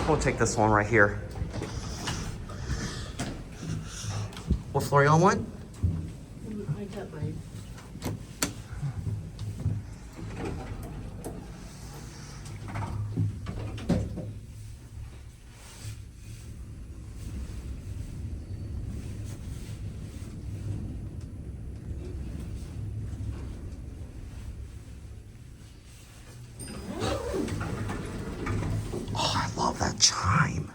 We'll take this one right here. What floor you on one? I got mine. Oh, I love that chime.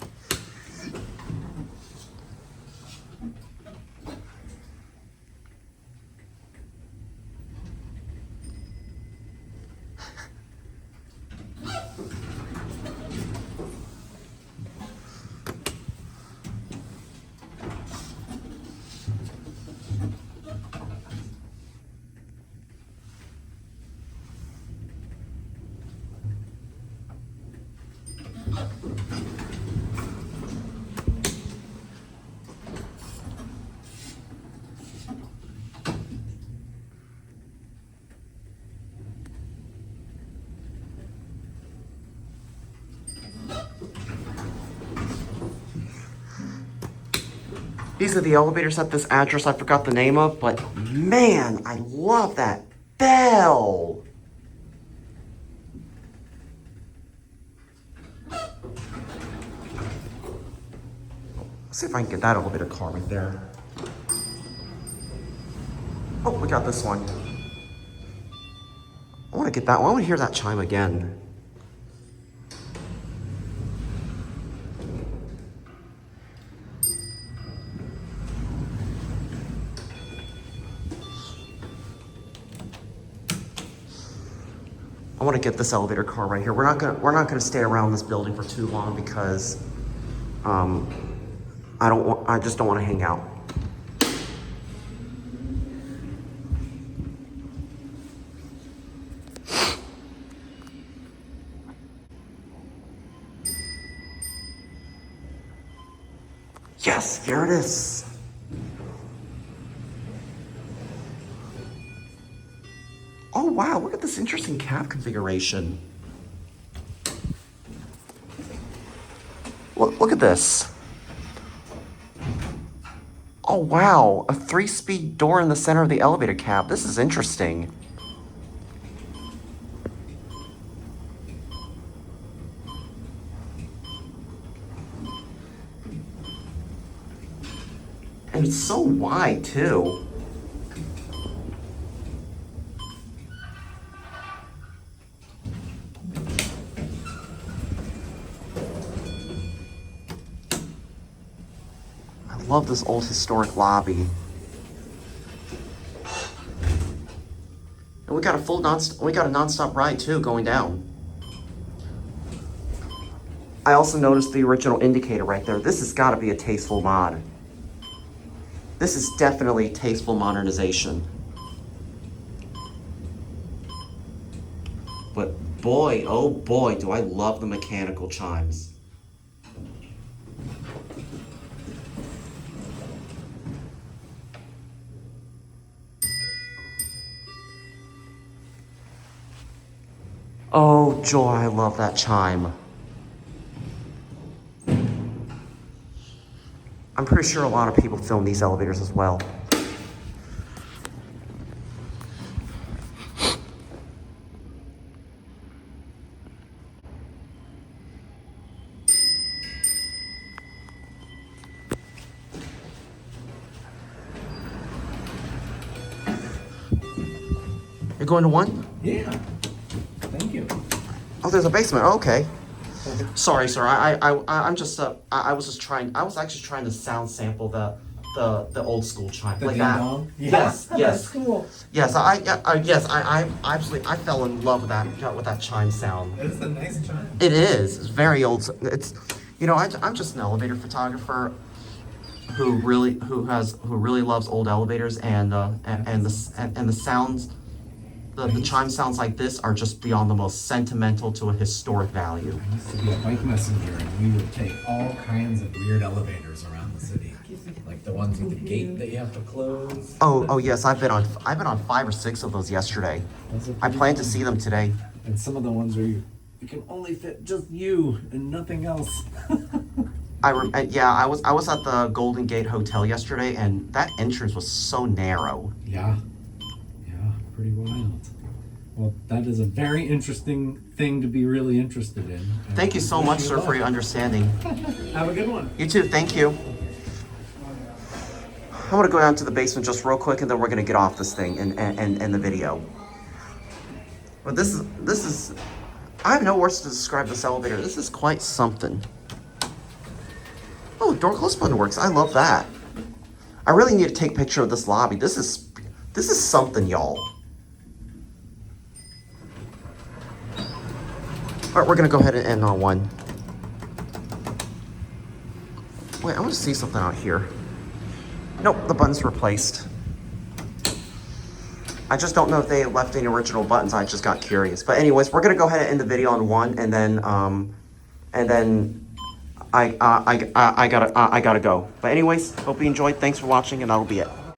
These are the elevators at this address I forgot the name of, but man, I love that bell. Let's see if I can get that elevator car right there. Oh, we got this one. I want to get that one. I want to hear that chime again. I want to get this elevator car right here. We're not gonna stay around this building for too long because I just don't want to hang out. Yes, here it is. Oh wow, look at this interesting cab configuration. Look at this. Oh wow, a 3-speed door in the center of the elevator cab. This is interesting. And it's so wide too. I love this old historic lobby. And we got a non-stop ride too going down. I also noticed the original indicator right there. This has got to be a tasteful mod. This is definitely tasteful modernization. But boy, oh boy, do I love the mechanical chimes. Oh joy, I love that chime. I'm pretty sure a lot of people film these elevators as well. You're going to one? Yeah. Thank you. Oh, there's a basement. Oh, okay. Sorry, sir. I'm just I was actually trying to sound sample the old school chime The like ding that. dong? Yeah. Yes, That's yes, cool. yes. I absolutely I fell in love with that chime sound. It's a nice chime. It is. It's very old. It's, you know, I'm just an elevator photographer who really loves old elevators and the sounds. The chime sounds like this are just beyond the most sentimental to a historic value. I used to be a bike messenger, and we would take all kinds of weird elevators around the city, like the ones with the gate that you have to close. Oh yes, I've been on 5 or 6 of those yesterday. Those are I pretty plan to fun. see them today. And some of the ones where you it can only fit just you and nothing else. Yeah, I was at the Golden Gate Hotel yesterday, and that entrance was so narrow. Yeah, pretty wild. Well, that is a very interesting thing to be really interested in. Thank you so much, sir, for your understanding. Have a good one. You too, thank you. I'm gonna go down to the basement just real quick, and then we're gonna get off this thing and the video. But this is, I have no words to describe this elevator. This is quite something. Oh, door close button works. I love that. I really need to take a picture of this lobby. This is something, y'all. All right, we're gonna go ahead and end on one. Wait, I want to see something out here. Nope, the button's replaced. I just don't know if they left any original buttons. I just got curious. But anyways, we're gonna go ahead and end the video on one, and then I gotta go. But anyways, hope you enjoyed. Thanks for watching, and that'll be it.